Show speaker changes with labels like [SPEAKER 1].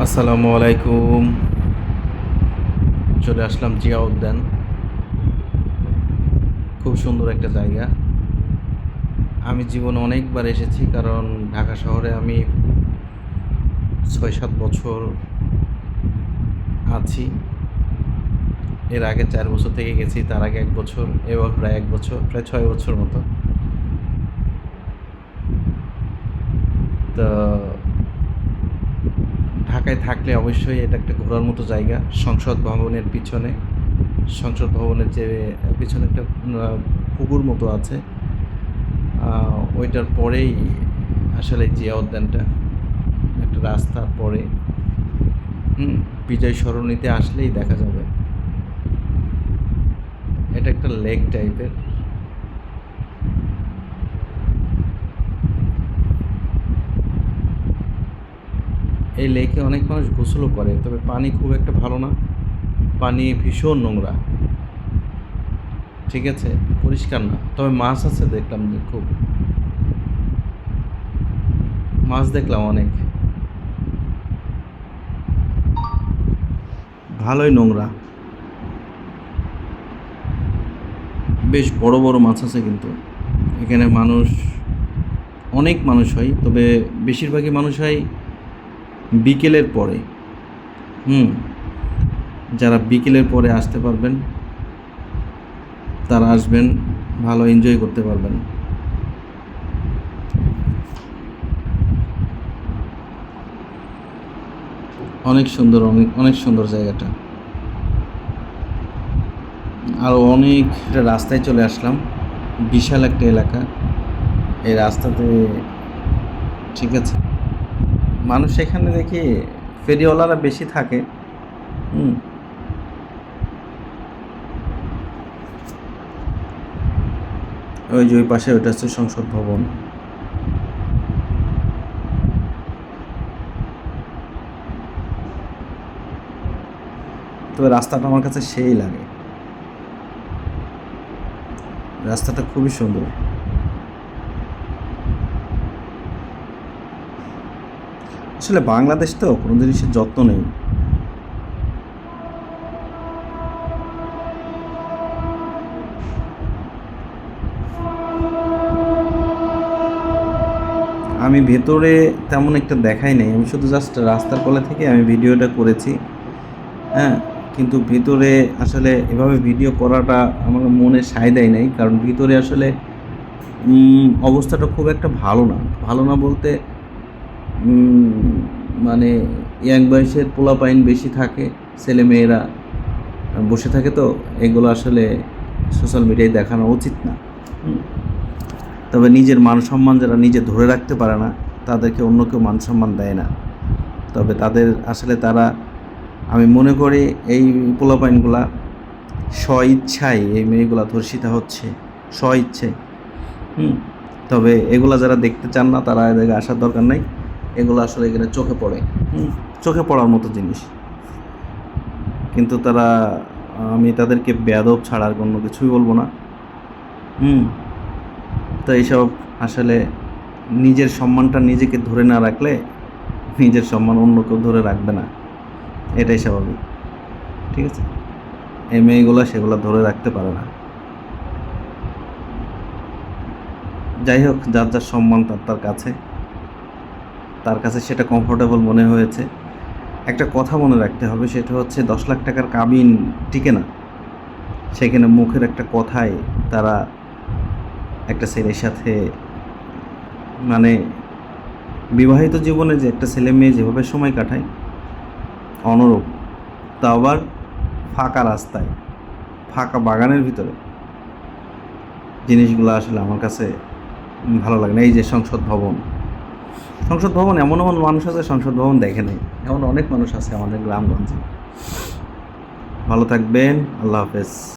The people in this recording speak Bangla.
[SPEAKER 1] আসসালামু আলাইকুম। চলে আসলাম জিয়া উদ্যান। খুব সুন্দর একটা জায়গা। আমি জীবনে অনেকবার এসেছি, কারণ ঢাকা শহরে আমি ৬-৭ বছর আছি। এর আগে ৪ বছর থেকে গেছি, তার আগে ১ বছর, এবার প্রায় ১ বছর, প্রায় ৬ বছর মতো। তো ঢাকায় থাকলে অবশ্যই এটা একটা ঘোরার মতো জায়গা। সংসদ ভবনের পিছনে, সংসদ ভবনের যে পিছনে একটা পুকুর মতো আছে, ওইটার পরেই আসলে জিয়া উদ্যানটা। একটা রাস্তার পরে বিজয় সরণিতে আসলেই দেখা যাবে। এটা একটা লেক টাইপের। এই লেকে অনেক মানুষ গোসলও করে, তবে পানি খুব একটা ভালো না। পানি ভীষণ নোংরা। ঠিক আছে, পরিষ্কার না। তবে মাছ আছে, দেখলাম যে খুব মাছ দেখলাম অনেক। ভালোই নোংরা। বেশ বড় বড় মাছ আছে, কিন্তু এখানে মানুষ, অনেক মানুষ হয়, তবে বেশিরভাগই মানুষ হয় বিকেলের পরে। হুম যারা বিকেলের পরে আসতে পারবেন তারা আসবেন, ভালো এনজয় করতে পারবেন। অনেক সুন্দর, অনেক অনেক সুন্দর জায়গাটা। আরও অনেক রাস্তায় চলে আসলাম। বিশাল একটা এলাকা এই রাস্তাতে। ঠিক আছে, মানুষ এখানে দেখি ফেরিওয়ালারা বেশি থাকে। হুম ওই যে ওই পাশে ওইটা হচ্ছে সংসদ ভবন। তবে রাস্তাটা আমার কাছে সেই লাগে, রাস্তাটা খুবই সুন্দর। আসলে বাংলাদেশ তো কোনো জিনিসের যত্ন নেই। আমি ভেতরে তেমন একটা দেখাই নাই, আমি শুধু জাস্ট রাস্তার কোলে থেকে আমি ভিডিওটা করেছি। হ্যাঁ, কিন্তু ভিতরে আসলে এভাবে ভিডিও করাটা আমার মনে সায় দেয় নাই, কারণ ভিতরে আসলে অবস্থাটা খুব একটা ভালো না। ভালো না বলতে, মানে ইয়াং বয়সের পোলাপাইন বেশি থাকে, ছেলেমেয়েরা বসে থাকে, তো এগুলো আসলে সোশ্যাল মিডিয়ায় দেখানো উচিত না। হুম। তবে নিজের মান সম্মান যারা নিজে ধরে রাখতে পারে না, তাদেরকে অন্য কেউ মান সম্মান দেয় না। তবে তাদের আসলে তারা, আমি মনে করি এই পোলাপাইনগুলা স্ব-ইচ্ছায় এই মেয়েগুলা ধর্ষিতা হচ্ছে, স্ব-ইচ্ছে। হুম তবে এগুলা যারা দেখতে চান না, তারা এদিকে আসার দরকার নাই। এগুলো আসলে এখানে চোখে পড়ে, চোখে পড়ার মতো জিনিস। কিন্তু তারা, আমি তাদেরকে বেয়াদব ছাড়া আর অন্য কিছুই বলবো না। হুম তো এইসব আসলে নিজের সম্মানটা নিজেকে ধরে না রাখলে নিজের সম্মান অন্য কেউ ধরে রাখবে না, এটাই স্বাভাবিক। ঠিক আছে, এই মেয়েগুলো সেগুলো ধরে রাখতে পারে না। যাই হোক, যার যার সম্মান তার তার কাছে, তার কাছে সেটা কমফোর্টেবল মনে হয়েছে। একটা কথা মনে রাখতে হবে, সেটা হচ্ছে 10 লাখ টাকার কাবিন টিকে না। সেখানে মুখের একটা কথায় তারা একটা ছেলের সাথে, মানে বিবাহিত জীবনে যে একটা ছেলে মেয়ে যেভাবে সময় কাটায়, অনুরূপ। তা আবার ফাঁকা রাস্তায়, ফাঁকা বাগানের ভিতরে, জিনিসগুলো আসলে আমার কাছে ভালো লাগে না। এই যে সংসদ ভবন, সংসদ ভবন, এমন এমন মানুষ আছে সংসদ ভবন দেখে নেই, এমন অনেক মানুষ আছে আমাদের গ্রামগঞ্জে। ভালো থাকবেন, আল্লাহ হাফেজ।